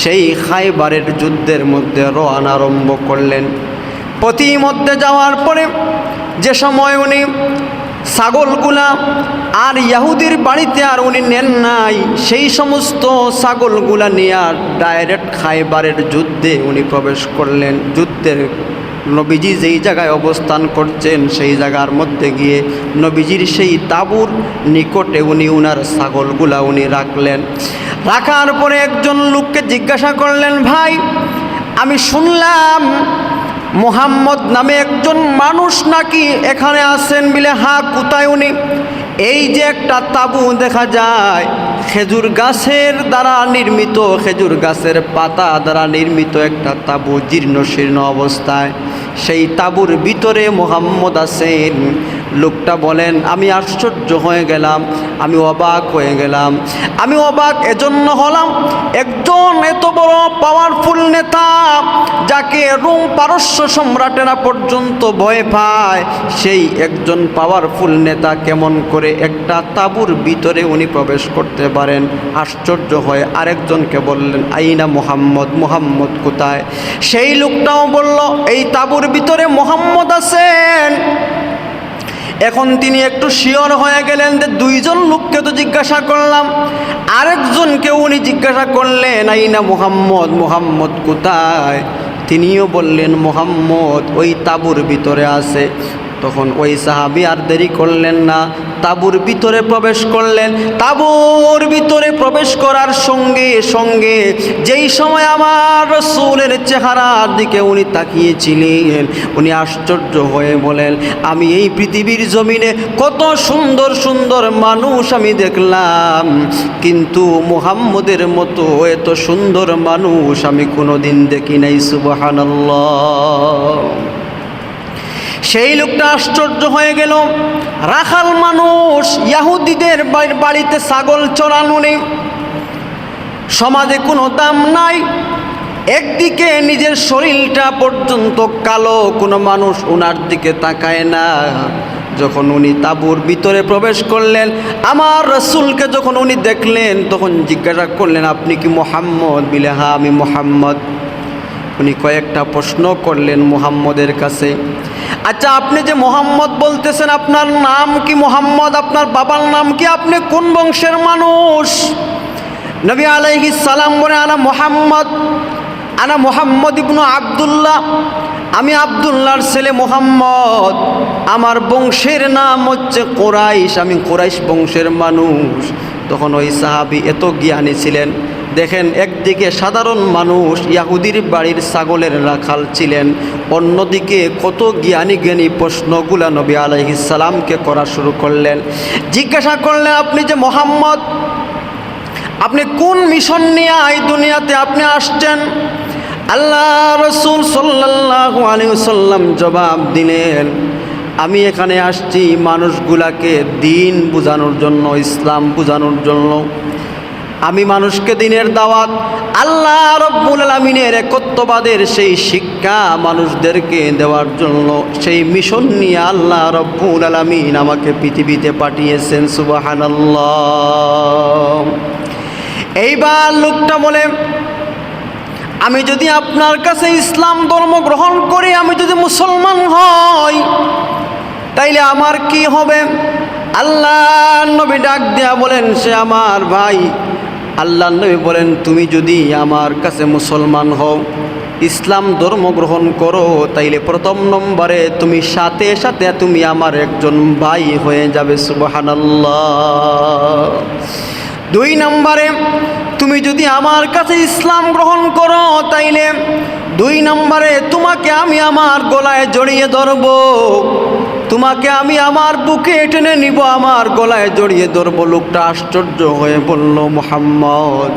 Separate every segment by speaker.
Speaker 1: সেই খাইবারের যুদ্ধের মধ্যে রওনা আরম্ভ করলেন। পথিমধ্যে যাওয়ার পরে যে সময় উনি ছাগলগুলা আর ইহুদির বাড়িতে আর উনি নেন নাই, সেই সমস্ত ছাগলগুলা নিয়ে ডাইরেক্ট খাইবারের যুদ্ধে উনি প্রবেশ করলেন। যুদ্ধের নবীজি যেই জায়গায় অবস্থান করছেন সেই জায়গার মধ্যে গিয়ে নবীজির সেই তাঁবুর নিকটে উনি উনার ছাগলগুলা উনি রাখলেন। রাখার পরে একজন লোককে জিজ্ঞাসা করলেন, ভাই আমি শুনলাম মুহাম্মদ নামে একজন মানুষ নাকি এখানে আছেন বলে। হ্যাঁ, কোথায় উনি? এই যে একটা তাঁবু দেখা যায় খেজুর গাছের দ্বারা নির্মিত, খেজুর গাছের পাতা দ্বারা নির্মিত একটা তাঁবু জীর্ণ শীর্ণ অবস্থায়, সেই তাঁবুর ভিতরে মুহাম্মদ আছেন। লোকটা বলেন, আমি আশ্চর্য হয়ে গেলাম, আমি অবাক হয়ে গেলাম। আমি অবাক এজন্য হলাম, একজন এত বড় পাওয়ারফুল নেতা যাকে রোম পারস্য সম্রাটেরা পর্যন্ত ভয় পায়, সেই একজন পাওয়ারফুল নেতা কেমন করে একটা তাঁবুর ভিতরে উনি প্রবেশ করতে পারেন? আশ্চর্য হয়ে আরেকজনকে বললেন, আইনা মুহাম্মদ, মুহাম্মদ কোথায়? সেই লোকটাও বলল, এই তাঁবুর ভিতরে মুহাম্মদ আছেন। এখন তিনি একটু শিওর হয়ে গেলেন যে দুইজন লোককে তো জিজ্ঞাসা করলাম, আরেকজনকে উনি জিজ্ঞাসা করলেন, আইনা মুহাম্মদ, মুহাম্মদ কোথায়? তিনিও বললেন, মুহাম্মদ ওই তাঁবুর ভিতরে আছে। তখন ওই সাহাবী আর দেরি করলেন না, তাঁবুর ভিতরে প্রবেশ করলেন। তাঁবুর ভিতরে প্রবেশ করার সঙ্গে সঙ্গে যেই সময় আমার রাসূলের চেহারার দিকে উনি তাকিয়েছিলেন, উনি আশ্চর্য হয়ে বলেন, আমি এই পৃথিবীর জমিনে কত সুন্দর সুন্দর মানুষ আমি দেখলাম, কিন্তু মুহাম্মদের মতো এত সুন্দর মানুষ আমি কোনোদিন দেখি নাই। সুবহানাল্লাহ। সেই লোকটা আশ্চর্য হয়ে গেল। রাখাল মানুষ, ইহুদিদের বাড়িতে ছাগল চড়ানো নেই, সমাজে কোনো দাম নাই, একদিকে নিজের শরীরটা পর্যন্ত কালো, কোনো মানুষ ওনার দিকে তাকায় না। যখন উনি তাঁবুর ভিতরে প্রবেশ করলেন, আমার রাসূলকে যখন উনি দেখলেন, তখন জিজ্ঞাসা করলেন, আপনি কি মুহাম্মদ? বিলে হ্যাঁ আমি মুহাম্মদ। উনি কয়েকটা প্রশ্ন করলেন মুহাম্মদের কাছে। আচ্ছা, আপনি যে মুহাম্মদ বলতেছেন, আপনার নাম কি মুহাম্মদ? আপনার বাবার নাম কি? আপনি কোন বংশের মানুষ? নবী আলাইহিস সালাম বলে, আনা মুহাম্মদ, আনা মুহাম্মদ ইবনু আব্দুল্লাহ, আমি আব্দুল্লাহর ছেলে মুহাম্মদ। আমার বংশের নাম হচ্ছে কুরাইশ, আমি কুরাইশ বংশের মানুষ। তখন ওই সাহাবী এত জ্ঞানী ছিলেন, দেখেন একদিকে সাধারণ মানুষ ইহুদির বাড়ির ছাগলের রাখাল ছিলেন, অন্যদিকে কত জ্ঞানী জ্ঞানী প্রশ্নগুলা নবী আলাইহিস সালামকে করা শুরু করলেন। জিজ্ঞাসা করলেন, আপনি যে মুহাম্মদ, আপনি কোন মিশন নিয়ে এই দুনিয়াতে আপনি আসছেন? আল্লাহ রাসূল সাল্লাল্লাহু আলাইহি ওয়াসাল্লাম জবাব দিলেন, আমি এখানে আসছি মানুষগুলাকে দিন বোঝানোর জন্য, ইসলাম বোঝানোর জন্য। আমি মানুষকে দিনের দাওয়াত, আল্লাহ রব্বুল আলামিনের একত্ববাদের সেই শিক্ষা মানুষদেরকে দেওয়ার জন্য, সেই মিশন নিয়ে আল্লাহ রব্বুল আলামিন আমাকে পৃথিবীতে পাঠিয়েছেন। সুবহানাল্লাহ। এইবার লোকটা বলে, আমি যদি আপনার কাছে ইসলাম ধর্ম গ্রহণ করি, আমি যদি মুসলমান হই, তাইলে আমার কি হবে? আল্লাহ নবী ডাক দিয়া বলেন, সে আমার ভাই। আল্লাহ নবী বলেন, তুমি যদি আমার কাছে মুসলমান হও, ইসলাম ধর্ম গ্রহণ করো, তাইলে প্রথম নম্বরে তুমি সাথে সাথে তুমি আমার একজন ভাই হয়ে যাবে। সুবহানাল্লাহ। দুই নম্বরে তুমি যদি আমার কাছে ইসলাম গ্রহণ করো, তাইলে দুই নম্বরে তোমাকে আমি আমার গলায় জড়িয়ে ধরব, তোমাকে আমি আমার বুকে টেনে নিব, আমার গলায় জড়িয়ে ধরব। লোকটা আশ্চর্য হয়ে বলল, মুহাম্মদ,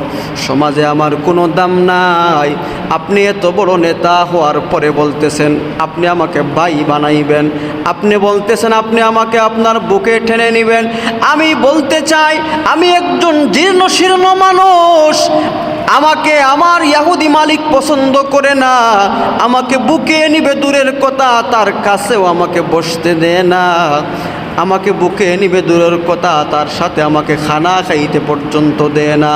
Speaker 1: সমাজে আমার কোনো দাম নাই, আপনি এত বড় নেতা হওয়ার পরে বলতেছেন আপনি আমাকে ভাই বানাইবেন, আপনি বলতেছেন আপনি আমাকে আপনার বুকে টেনে নেবেন। আমি বলতে চাই, আমি একজন জীর্ণ শীর্ণ মানুষ, আমাকে আমার ইহুদি মালিক পছন্দ করে না, আমাকে বুকে নিবে দূরের কথা, তার কাছেও আমাকে বসতে দেয় না। আমাকে বুকে নিবে দূরের কথা, তার সাথে আমাকে খানা খাইতে পর্যন্ত দেয় না।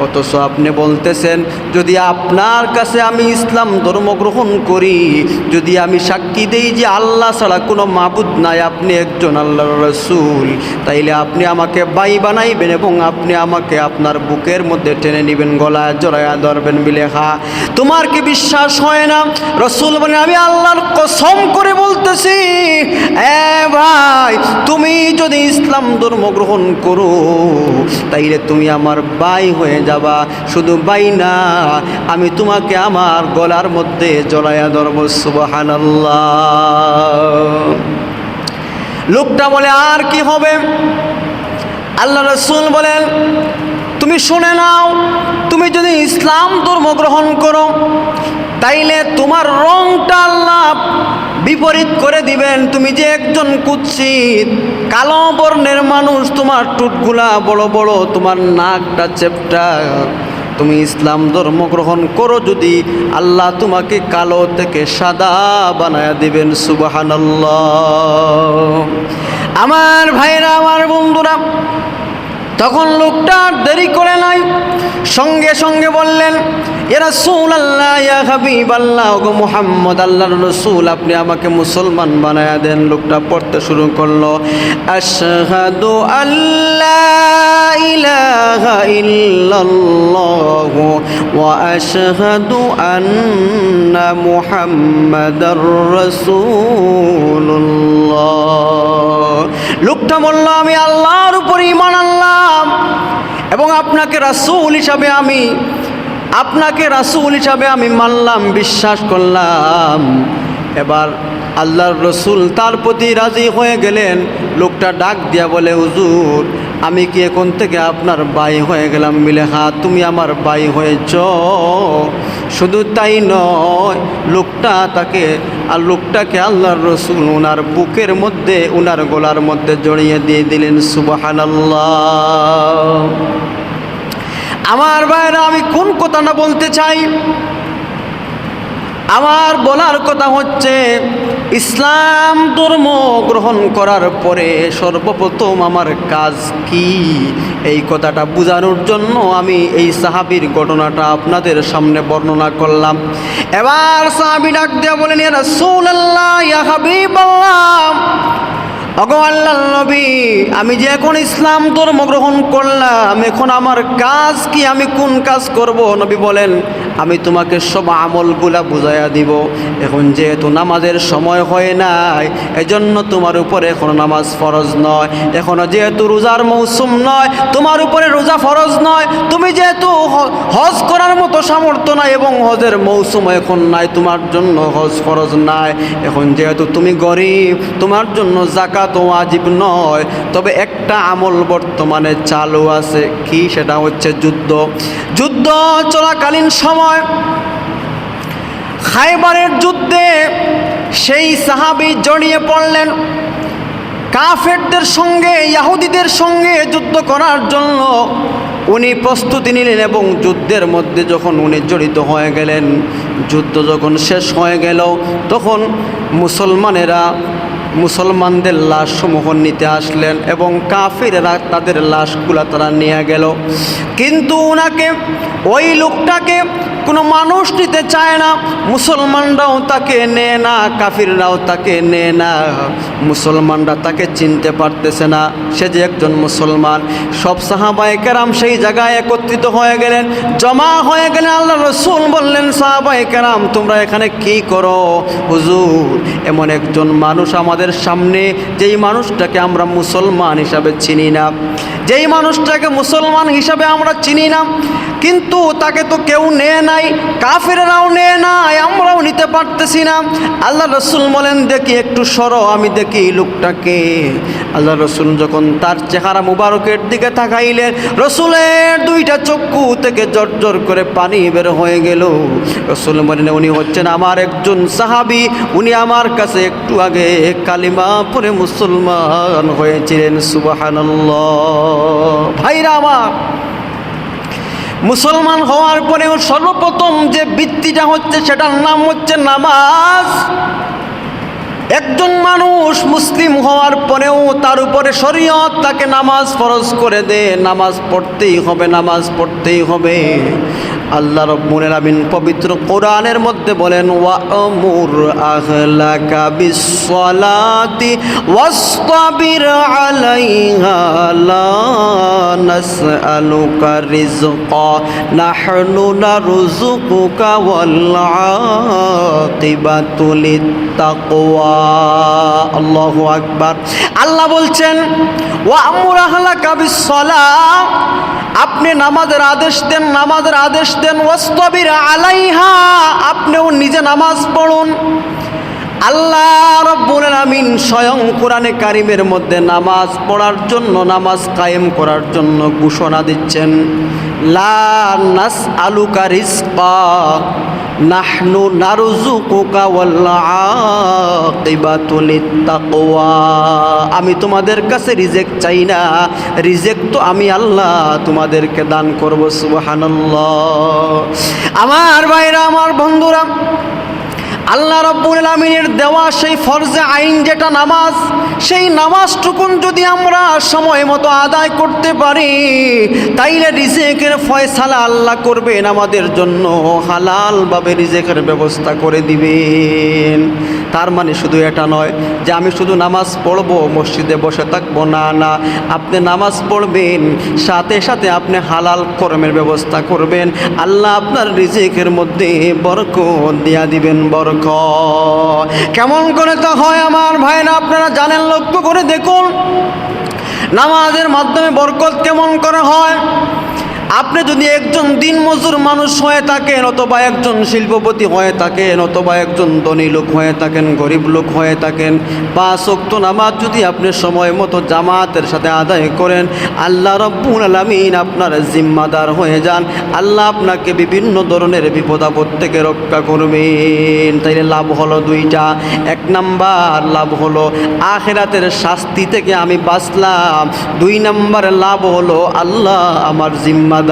Speaker 1: অথচ আপনি বলতেছেন যদি আপনার কাছে আমি ইসলাম ধর্ম গ্রহণ করি, যদি আমি সাক্ষী দেই যে আল্লাহ ছাড়া কোনো মাবুদ নাই, আপনি একজন আল্লাহর রাসূল, তাইলে আপনি আমাকে ভাই বানাইবেন এবং আপনি আমাকে আপনার বুকের মধ্যে টেনে নেবেন, গলায় জড়ায়া ধরবেন বিলেখা। তোমার কি বিশ্বাস হয় না? রাসূল বলেন আমি আল্লাহর কসম করে বলতেছি, ভাই তুমি যদি ইসলাম ধর্ম গ্রহণ করো তাইলে তুমি আমার ভাই হয়ে যাবা। শুধু ভাই না, আমি তোমাকে আমার গলার মধ্যে জড়ায়া ধরব। সুবহানাল্লাহ। লোকটা বলে আর কি হবে? আল্লাহ রাসূল বলেন তুমি শুনে নাও, তুমি যদি ইসলাম ধর্ম গ্রহণ করো তাইলে তোমার রংটা আল্লাহ বিপরীত করে দিবেন। তুমি যে একজন কুৎসিত কালো বর্ণের মানুষ, তোমার ঠোঁটগুলা বড় বড়, তোমার নাকটা চেপটা, তুমি ইসলাম ধর্ম গ্রহণ করো যদি, আল্লাহ তোমাকে কালো থেকে সাদা বানায়া দিবেন। সুবহানাল্লাহ। আমার ভাইরা, আমার বন্ধুরা, তখন লোকটা দেরি করে নাই, সঙ্গে সঙ্গে বললেন ইয়া রাসূলুল্লাহ, ইয়া হাবিবাল্লাহ, গো মুহাম্মদ আল্লাহর রাসূল, আপনি আমাকে মুসলমান বানায়া দেন। লোকটা পড়তে শুরু করলো আশহাদু আল্লা ইলাহা ইল্লাল্লাহু ওয়া আশহাদু আন্না মুহাম্মাদার রাসূলুল্লাহ। লোকটা বলল আমি আল্লাহর উপর ঈমান আনলাম এবং আপনাকে রাসূল হিসাবে আমি মানলাম, বিশ্বাস করলাম। এবার আল্লাহর রসুল তার প্রতি রাজি হয়ে গেলেন। লোকটা ডাক দিয়া বলে হুজুর, আমি কি এখন থেকে আপনার ভাই হয়ে গেলাম? মিলেহা তুমি আমার ভাই হয়েছ। শুধু তাই নয়, লোকটাকে আল্লাহর রসুল ওনার বুকের মধ্যে, ওনার গলার মধ্যে জড়িয়ে দিয়ে দিলেন। সুবহানাল্লাহ। আমার ভাইরা, আমি কোন কথাটা বলতে চাই? আমার বলার কথা হচ্ছে ইসলাম ধর্ম গ্রহণ করার পরে সর্বপ্রথম আমার কাজ কি, এই কথাটা বোঝানোর জন্য আমি এই সাহাবীর ঘটনাটা আপনাদের সামনে বর্ণনা করলাম। এবার সাহাবী ডাক দিয়া বলেন ইয়া রাসূলুল্লাহ, ইয়া হাবিবাল্লাহ, ওগো আল্লাহর নবী, আমি যে এখন ইসলাম ধর্ম গ্রহণ করলাম, এখন আমার কাজ কি, আমি কোন কাজ করব? নবী বলেন আমি তোমাকে সব আমলগুলা বুঝাইয়া দিব। এখন যেহেতু নামাজের সময় হয় নাই, এজন্য তোমার উপরে এখন নামাজ ফরজ নয়। এখনও যেহেতু রোজার মৌসুম নয়, তোমার উপরে রোজা ফরজ নয়। তুমি যেহেতু হজ করার মতো সামর্থ্য নাই এবং হজের মৌসুম এখন নাই, তোমার জন্য হজ ফরজ নাই। এখন যেহেতু তুমি গরিব, তোমার জন্য যাকাত ওয়াজিব নয়। তবে একটা আমল বর্তমানে চালু আছে, কি? সেটা হচ্ছে যুদ্ধ চলাকালীন সময় খায়বারের যুদ্ধে সেই সাহাবী জড়িয়ে পড়লেন কাফেরদের সঙ্গে, ইহুদিদের সঙ্গে যুদ্ধ করার জন্য উনি প্রস্তুতি নিলেন এবং যুদ্ধের মধ্যে যখন উনি জড়িত হয়ে গেলেন, যুদ্ধ যখন শেষ হয়ে গেল, তখন মুসলমানদের লাশসমূহ নিতে আসলেন এবং কাফিররা তাদের লাশগুলা তারা নিয়ে গেল। কিন্তু ওই লোকটাকে কোনো মানুষ নিতে চায় না, মুসলমানরাও তাকে নেয় না, কাফিররাও তাকে নেয় না। মুসলমানরা তাকে চিনতে পারতেছে না সে যে একজন মুসলমান। সব সাহাবায়ে কেরাম সেই জায়গায় একত্রিত হয়ে গেলেন, জমা হয়ে গেলেন। আল্লাহ রসুল বললেন সাহাবায়ে কেরাম তোমরা এখানে কি করো? হুজুর, এমন একজন মানুষ আমাদের সামনে, যেই মানুষটাকে আমরা মুসলমান হিসাবে চিনি না, যেই মানুষটাকে মুসলমান হিসাবে আমরা চিনি না, কিন্তু তাকে তো কেউ নেয় নাই, কাফেররাও নেয় নাই, আমরাও নিতে পারতেছি না। আল্লাহ রসুল বলেন দেখি একটু সরো, আমি দেখি লোকটাকে। আল্লাহ রসুল যখন তার চেহারা মুবারকের দিকে তাকাইলেন, রসুলের দুইটা চক্ষু থেকে জর্জর করে পানি বের হয়ে গেল। রসুল বলেন উনি হচ্ছেন আমার একজন সাহাবী, উনি আমার কাছে একটু আগে কালিমা পড়ে মুসলমান হয়েছিলেন। সুবহানাল্লাহ। ভাইরা আমার, মুসলমান হওয়ার পরেও সর্বপ্রথম যে বৃত্তিটা হচ্ছে সেটার নাম হচ্ছে নামাজ। একজন মানুষ মুসলিম হওয়ার পরেও তার উপরে শরীয়ত তাকে নামাজ ফরজ করে দেয়, নামাজ পড়তেই হবে, নামাজ পড়তেই হবে। আল্লাহ রাব্বুল আলামিন পবিত্র কোরআনের মধ্যে বলেন, ওয়া'মুর আহলাকা বিস-সালাতি ওয়াসতাবির আলাইহা লা নাসআলুকা রিজকা নাহনু নারযুকুকা ওয়াল আকিবাতু লিত-তাকওয়া। আল্লাহু আকবার। আল্লাহ বলছেন, ওয়া'মুর আহলাকা বিস-সালাহ, আপনি নামাজের আদেশ দেন, নামাজের আদেশ দেন। ওয়াসতাবির আলাইহা, আপনিও নিজে নামাজ পড়ুন। আল্লাহ রাব্বুল আলামিন স্বয়ং কোরআনে কারিমের মধ্যে নামাজ পড়ার জন্য, নামাজ কায়েম করার জন্য ঘোষণা দিচ্ছেন, লা নাসআলুকা রিজকা নাহনু নারযুকুকা ওয়াল আকিবাতু লিত-তাকওয়া। আমি তোমাদের কাছে রিজিক চাই না, রিজিক তো আমি আল্লাহ তোমাদেরকে দান করব। সুবহানাল্লাহ। আমার ভাইরা, আমার বন্ধুরা, আল্লাহ রাব্বুল আলামিনের দেওয়া সেই ফরজে আইন যেটা নামাজ, সেই নামাজটুকুন যদি আমরা সময় মতো আদায় করতে পারি, তাইলে রিজিকের ফয়সালা আল্লাহ করবেন, আমাদের জন্য হালালভাবে রিজিকের ব্যবস্থা করে দিবেন। তার মানে শুধু এটা নয় যে আমি শুধু নামাজ পড়বো, মসজিদে বসে থাকবো, না না, আপনি নামাজ পড়বেন, সাথে সাথে আপনি হালাল কর্মের ব্যবস্থা করবেন, আল্লাহ আপনার রিজিকের মধ্যে বরকত দিয়া দিবেন। বরকত কেমন করে তা হয় আমার ভাইরা, আপনারা জানেন, লক্ষ্য করে দেখুন নামাজের মাধ্যমে বরকত কেমন করে হয়। আপনি যদি একজন দিনমজুর মানুষ হয়ে থাকেন, অথবা একজন শিল্পপতি হয়ে থাকেন, অথবা একজন ধনী লোক হয়ে থাকেন, গরিব লোক হয়ে থাকেন, 5 ওয়াক্ত নামাজ যদি আপনি সময় মতো জামাতের সাথে আদায় করেন, আল্লাহ রাব্বুল আলামিন আপনার জিম্মাদার হয়ে যান, আল্লাহ আপনাকে বিভিন্ন ধরনের বিপদ আপদ থেকে রক্ষা করবেন। তাইলে লাভ হলো দুইটা। 1 নাম্বার লাভ হলো আখিরাতের শাস্তি থেকে আমি বাঁচলাম। 2 নাম্বার লাভ হলো আল্লাহ আমার জিম্মাদার।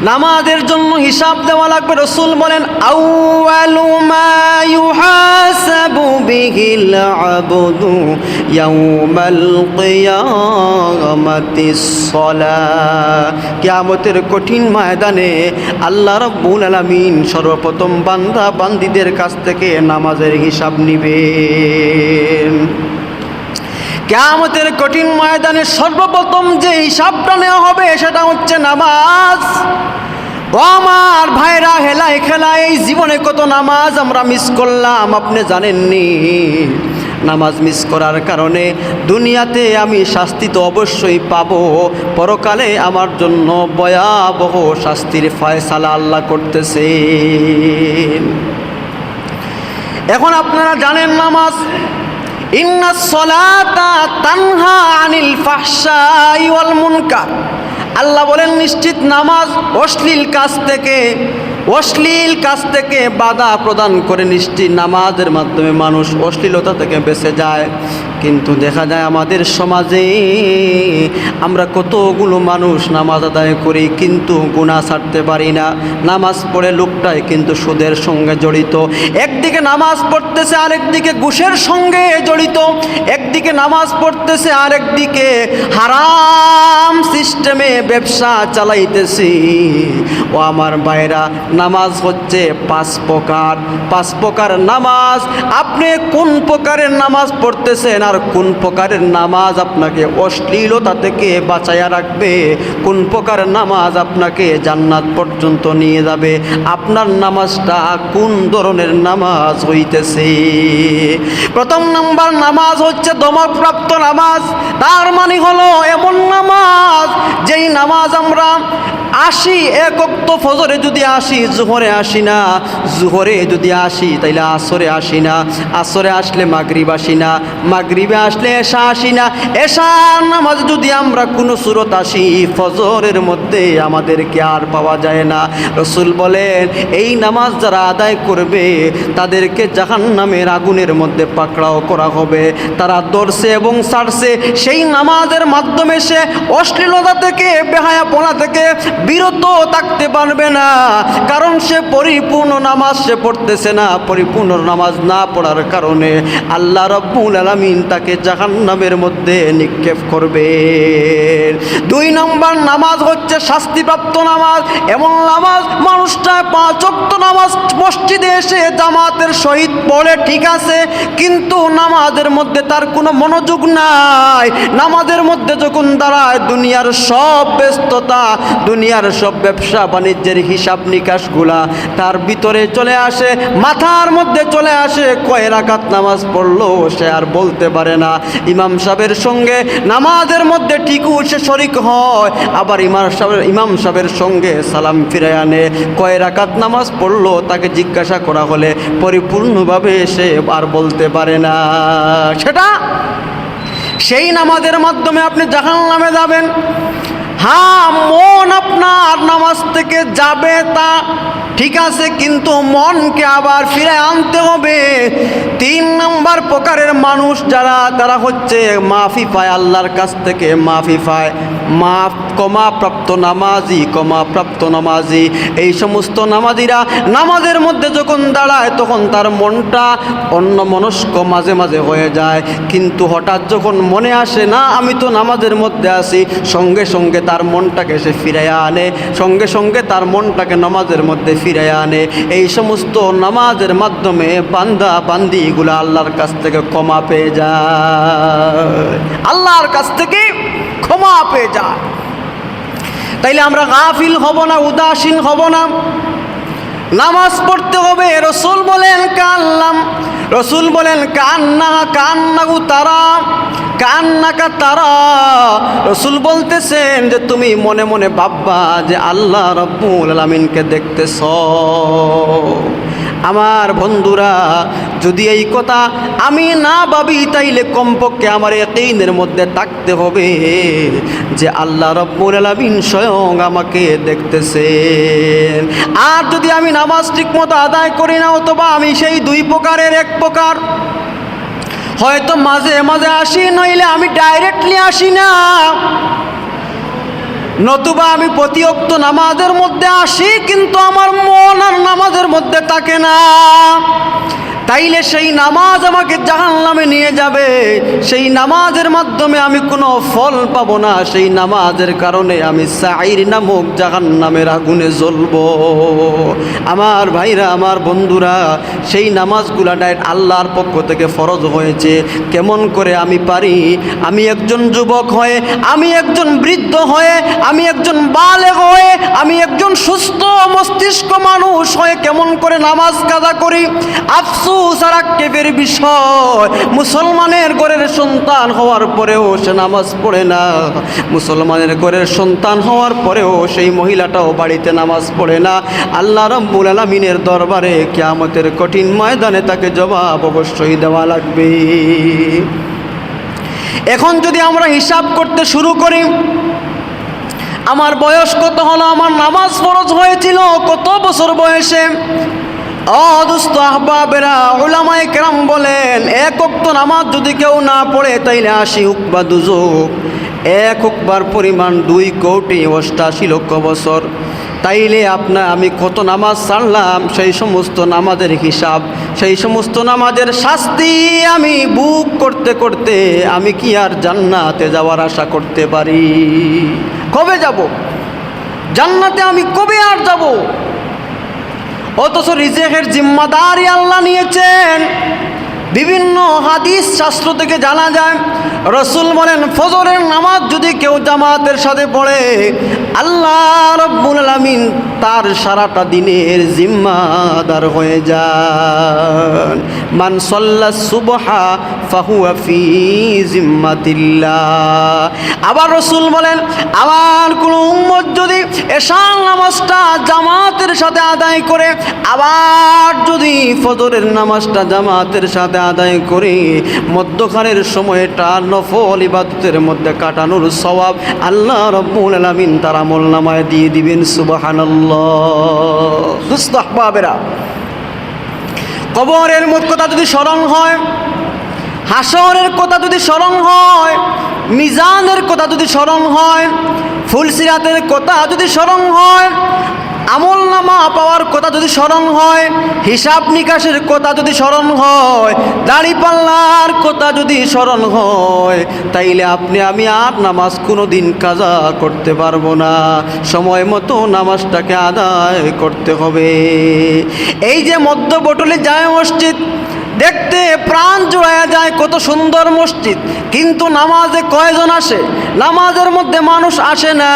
Speaker 1: নামাজের জন্য হিসাব দেওয়া লাগবে। রাসূল বলেন, আউয়ালু মা ইউহাসাবু বিহিল আবদু ইয়াউমাল কিয়ামাতিস সালাহ। কিয়ামতের কঠিন ময়দানে আল্লাহ রাব্বুল আলামিন সর্বপ্রথম বান্দা বান্দীদের কাছ থেকে নামাজের হিসাব নিবেন। কিয়ামতের কঠিন ময়দানে সর্বপ্রথম যে হিসাবটা নেওয়া হবে সেটা হচ্ছে নামাজ। ও আমার ভাইরা, হেলায় খেলায় এই জীবনে কত নামাজ আমরা মিস করলাম আপনি জানেননি। নামাজ মিস করার কারণে দুনিয়াতে আমি শাস্তি তো অবশ্যই পাবো, পরকালে আমার জন্য ভয়াবহ শাস্তির ফয়সালা আল্লাহ করতেছেন। এখন আপনারা জানেন নামাজ, ইন্নাস সালাতা তানহা আনিল ফাহশাই ওয়াল মুনকার। আল্লাহ বলেন নিশ্চিত নামাজ অশ্লীল কাজ থেকে বাধা প্রদান করে। নিশ্চিত নামাজের মাধ্যমে মানুষ অশ্লীলতা থেকে বেঁচে যায়। কিন্তু দেখা যায় আমাদের সমাজে আমরা কতগুলো মানুষ নামাজ আদায় করি কিন্তু গুনাহ ছাড়তে পারি না। নামাজ পড়ে লোকটাই কিন্তু সুদের সঙ্গে জড়িত, একদিকে নামাজ পড়তেছে আরেকদিকে ঘুষের সঙ্গে জড়িত, একদিকে নামাজ পড়তেছে আরেকদিকে হারাম সিস্টেমে ব্যবসা চালাইতেছি। ও আমার ভাইরা, নামাজ হচ্ছে 5 প্রকার। 5 প্রকার নামাজ। আপনি কোন প্রকারের নামাজ পড়তেছেন আর কোন প্রকারের নামাজ আপনাকে অশ্লীলতা থেকে বাঁচাইয়া রাখবে, কোন প্রকারের নামাজ আপনাকে জান্নাত পর্যন্ত নিয়ে যাবে, আপনার নামাজটা কোন ধরনের নামাজ হইতেছে। প্রথম নাম্বার নামাজ হচ্ছে দমকপ্রাপ্ত নামাজ। তার মানে হলো এমন নামাজ যেই নামাজ আমরা আসি 1 ওয়াক্ত ফজরে যদি আসি, জোহরে আসি না, জোহরে যদি আসি তাইলে আসরে আসি না, আসরে আসলে মাগরিব আসি না, মাগরিবে আসলে এশা আসি না, এশার নামাজ যদি আমরা কোনো সুরত আসি, ফজরের মধ্যে আমাদেরকে আর পাওয়া যায় না। রাসূল বলেন এই নামাজ যারা আদায় করবে তাদেরকে জাহান্নামের আগুনের মধ্যে পাকড়াও করা হবে। তারা দর্শে এবং ছাড়ছে সেই নামাজের মাধ্যমে সে অশ্লীলতা থেকে, বেহায়াপনা থেকে বিরত থাকতে পারবে না, কারণ সে পরিপূর্ণ নামাজ সে পড়তেছে না। পরিপূর্ণ নামাজ না পড়ার কারণে আল্লাহ রাব্বুল আলামিন তাকে জাহান্নামের মধ্যে নিক্ষেপ করবে। 2 নম্বর নামাজ হচ্ছে শাস্তিপ্রাপ্ত নামাজ। এমন নামাজ মানুষটা 5 ওয়াক্ত নামাজ মসজিদে এসে জামাতের সহিত পড়ে, ঠিক আছে, কিন্তু নামাজের মধ্যে তার কোনো মনোযোগ নাই। নামাজের মধ্যে যখন দাঁড়ায় দুনিয়ার সব ব্যস্ততা, দুনিয়ার সব ব্যবসা বাণিজ্যের হিসাব নিকাশগুলা তার ভিতরে চলে আসে, মাথার মধ্যে চলে আসে। কয় রাকাত নামাজ পড়লো সে আর বলতে পারে না। ইমাম সাহেবের সঙ্গে নামাজের মধ্যে ঠিকও সে শরিক হয়, আবার ইমাম সাহেবের সঙ্গে সালাম ফিরে আনে। কয় রাকাত নামাজ পড়লো তাকে জিজ্ঞাসা করা হলে পরিপূর্ণভাবে সে আর বলতে পারে না। সেটা সেই নামাজের মাধ্যমে আপনি জাহান্নামে যাবেন। হ্যাঁ, মন আপনার নামাজ থেকে যাবে তা ঠিক আছে, কিন্তু মনকে আবার ফিরে আনতে হবে। 3 নম্বর প্রকারের মানুষ যারা, তারা হচ্ছে মাফি পায়, আল্লাহর কাছ থেকে মাফি পায়। ক্ষমাপ্রাপ্ত নামাজি। এই সমস্ত নামাজিরা নামাজের মধ্যে যখন দাঁড়ায় তখন তার মনটা অন্যমনস্ক মাঝে মাঝে হয়ে যায়, কিন্তু হঠাৎ যখন মনে আসে না আমি তো নামাজের মধ্যে আছি, সঙ্গে সঙ্গে তার মনটাকে সে ফিরাইয়া আনে, সঙ্গে সঙ্গে তার মনটাকে নামাজের মধ্যে ফিরাইয়া আনে। এই সমস্ত নামাজের মাধ্যমে বান্দিগুলো আল্লাহর কাছ থেকে ক্ষমা পেয়ে যায়, আল্লাহর কাছ থেকে ক্ষমা পেয়ে যায়। তাইলে আমরা গাফিল হব না, উদাসীন হব না, নামাজ পড়তে হবে। রসুল বলেন কান্নাহু তারা কান্নাকা তারা। রসুল বলতেছেন যে তুমি মনে মনে ভাববা যে আল্লাহ রাব্বুল আলামিনকে দেখতেছ। আমার বন্ধুরা, যদি এই কথা আমি না ভাবি তাইলে কমপক্ষে আমার ইয়াকিনের মধ্যে থাকতে হবে যে আল্লাহ রাব্বুল আলামিন স্বয়ং আমাকে দেখতেছেন। আর যদি আমি নামাজ ঠিকমতো আদায় করি না, অথবা আমি সেই 2 প্রকারের 1 প্রকার, হয়তো মাঝে মাঝে আসি, নইলে আমি ডাইরেক্টলি আসি না, নতুবা আমি প্রতি ওয়াক্ত নামাজের মধ্যে আসি কিন্তু আমার মন আর নামাজের মধ্যে থাকে না, তাইলে সেই নামাজ আমাকে জাহান্নামে নিয়ে যাবে। সেই নামাজের মাধ্যমে আমি কোনো ফল পাবো না। সেই নামাজের কারণে আমি সাইর নামক জাহান্নামের আগুনে জ্বলব। আমার ভাইরা, আমার বন্ধুরা, সেই নামাজগুলা ডাইরেক্ট আল্লাহর পক্ষ থেকে ফরজ হয়েছে। কেমন করে আমি পারি? আমি একজন যুবক হয়ে, আমি একজন বৃদ্ধ হয়ে, আমি একজন বালেগ হয়ে, আমি একজন সুস্থ মস্তিষ্ক মানুষ হয়ে কেমন করে নামাজ কাজা করি? আফসোস আর আক্ষেপের বিষয়, মুসলমানের ঘরের সন্তান হওয়ার পরেও সে নামাজ পড়ে না। মুসলমানের ঘরের সন্তান হওয়ার পরেও সেই মহিলাটাও বাড়িতে নামাজ পড়ে না। আল্লাহ রাব্বুল আলামিনের দরবারে কিয়ামতের কঠিন ময়দানে তাকে জবাব অবশ্যই দেওয়া লাগবে। এখন যদি আমরা হিসাব করতে শুরু করি, আমার বয়স কত হলো, আমার নামাজ ফরজ হয়েছিল কত বছর বয়সে? দোস্ত আহবাবেরা, উলামায়ে কেরাম বলেন 1 ওয়াক্ত নামাজ যদি কেউ না পড়ে তাইলে 80 হুকবা দুযুক, 1 হুকবার পরিমাণ 2 কোটি 88 লক্ষ বছর। তাইলে আমি কত নামাজ ছাড়লাম, সেই সমস্ত নামাজের হিসাব, সেই সমস্ত নামাজের শাস্তি আমি বুক করতে করতে আমি কি আর জান্নাতে যাওয়ার আশা করতে পারি? কবে যাব জান্নাতে? আমি কবে আর যাব? অথচ রিজিকের জিম্মাদারি আল্লাহ নিয়েছেন। বিভিন্ন হাদিস শাস্ত্র থেকে জানা যায়, রসুল বলেন ফজরের নামাজ যদি কেউ জামাতের সাথে পড়ে, আল্লাহ রাব্বুল আলামিন তার সারাটা দিনের জিম্মাদার হয়ে যান। মান সাল্লা সুবহা ফাহুয়া ফি জিম্মাতিল্লাহ। আবার রসুল বলেন, আমার কোনো উম্মত যদি এশার নামাজটা জামাতের সাথে আদায় করে, আবার যদি ফজরের নামাজটা জামাতের সাথে আদায় করে, মধ্যখানের সময়টা নফল ইবাদতের মধ্যে কাটানোর সওয়াব আল্লাহ রাব্বুল আলামিন তার আমলনামায় দিয়ে দিবেন। সুবহানাল্লাহ। দুস্থ আহবাবেরা, কবরের কথা যদি স্মরণ হয়, হাসরের কথা যদি স্মরণ হয়, মিজানের কথা যদি স্মরণ হয়, ফুলসিরাতের কথা যদি স্মরণ হয়, আমল নামা পাওয়ার কথা যদি স্মরণ হয়, হিসাব নিকাশের কথা যদি স্মরণ হয়, দাড়িপাল্লার কথা যদি স্মরণ হয়, তাইলে আপনি আমি আর নামাজ কোনো দিন কাজা করতে পারবো না। সময় মতো নামাজটাকে আদায় করতে হবে। এই যে মধ্যবটলে যায় মসজিদ, দেখতে প্রাণ জোড়ায়া যায়, কত সুন্দর মসজিদ, কিন্তু নামাজে কয়জন আসে? নামাজের মধ্যে মানুষ আসে না।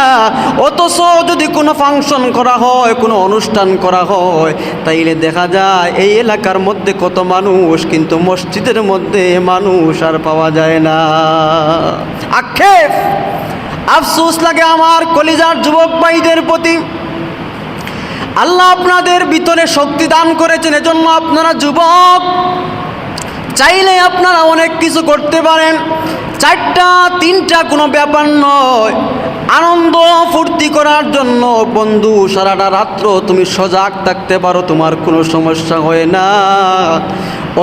Speaker 1: অথচ যদি কোনো ফাংশন করা হয়, কোনো অনুষ্ঠান করা হয়, তাইলে দেখা যায় এই এলাকার মধ্যে কত মানুষ, কিন্তু মসজিদের মধ্যে মানুষ আর পাওয়া যায় না। আক্ষেপ, আফসোস লাগে আমার কলিজার যুবক ভাইদের প্রতি। আল্লাহ আপনাদের ভিতরে শক্তি দান করেছেন, এজন্য আপনারা যুবক, চাইলে আপনারা অনেক কিছু করতে পারেন। 4টা 3টা কোনো ব্যাপার নয়। আনন্দ ফুর্তি করার জন্য বন্ধু সারাটা রাত্র তুমি সজাগ থাকতে পারো, তোমার কোনো সমস্যা হয় না।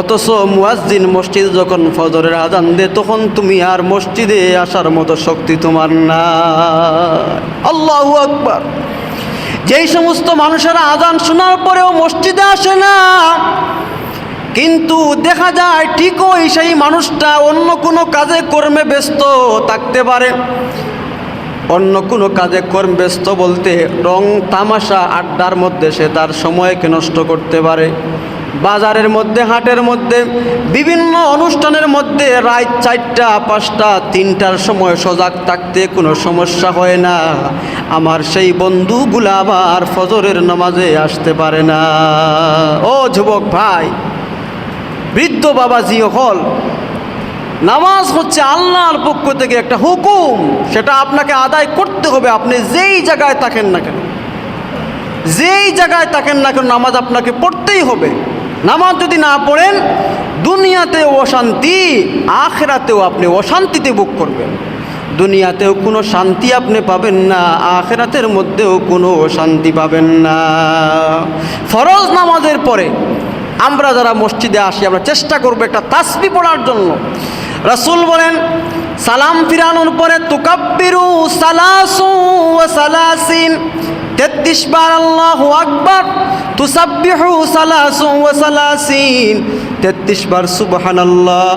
Speaker 1: অথচ মুয়াজ্জিন মসজিদ যখন ফজরের আজান দেয়, তখন তুমি আর মসজিদে আসার মতো শক্তি তোমার না। আল্লাহু আকবার। যেই সমস্ত মানুষেরা আজান শোনার পরেও মসজিদে আসে না, কিন্তু দেখা যায় ঠিকই সেই মানুষটা অন্য কোনো কাজে কর্মে ব্যস্ত থাকতে পারে। অন্য কোনো কাজে কর্মে ব্যস্ত বলতে রং তামাশা আড্ডার মধ্যে সে তার সময়কে নষ্ট করতে পারে। বাজারের মধ্যে, হাটের মধ্যে, বিভিন্ন অনুষ্ঠানের মধ্যে রাত 4টা 5টা 3টার সময় সজাগ থাকতে কোনো সমস্যা হয় না। আমার সেই বন্ধুগুলা আবার ফজরের নামাজে আসতে পারে না। ও যুবক ভাই, বৃদ্ধ বাবাজি হল, নামাজ হচ্ছে আল্লাহর পক্ষ থেকে একটা হুকুম, সেটা আপনাকে আদায় করতে হবে। আপনি যেই জায়গায় থাকেন না কেন, যেই জায়গায় থাকেন না কেন, নামাজ আপনাকে পড়তেই হবে। নামাজ যদি না পড়েন, দুনিয়াতেও অশান্তি, আখিরাতেও আপনি অশান্তিতে ভোগ করবেন। দুনিয়াতেও কোনো শান্তি আপনি পাবেন না, আখিরাতের মধ্যেও কোনো শান্তি পাবেন না। ফরজ নামাজের পরে আমরা যারা মসজিদে আসি, আমরা চেষ্টা করবো একটা তাসবিহ পড়ার জন্য। রাসূল বলেন, সালাম ফিরানোর পরে তুকাব্বিরু সালাসু ওয়া সালাসিন, 33 বার আল্লাহু আকবার, তুসাব্বিহু সালাসু ওয়া সালাসিন, 33 বার সুবহানাল্লাহ,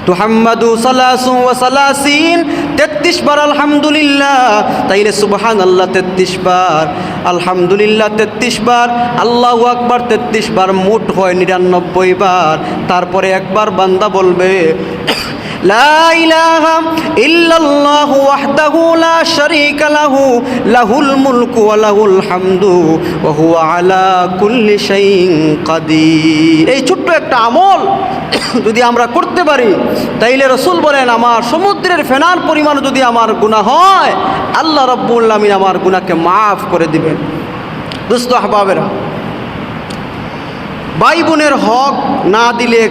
Speaker 1: তুহাম্মাদু সালাসু ওয়া সালাসিন, 33 বার আলহামদুলিল্লাহ। তাইলে সুবহানাল্লাহ 33 বার, আলহামদুলিল্লাহ 33 বার, আল্লাহু আকবার 33 বার, মোট হয় 99 বার। তারপরে একবার বান্দা বলবে, লা ইলাহা ইল্লাল্লাহু ওয়াহদাহু লা শারীকা লাহু, লাহুল মুলকু ওয়া লাহুল হামদু ওয়া হুয়া আলা কুল্লি শাইইন কাদির। এই ছোট্ট একটা আমল যদি আমরা করতে পারি, তাইলে রাসূল বলেন, আমার সমুদ্রের ফেনার পরিমাণ যদি আমার গুনাহ হয়, আল্লাহ রাব্বুল আলামিন আমার গুনাহকে মাফ করে দিবেন। দোস্ত আহবাবেরা, ভাই বোনের হক না দিলে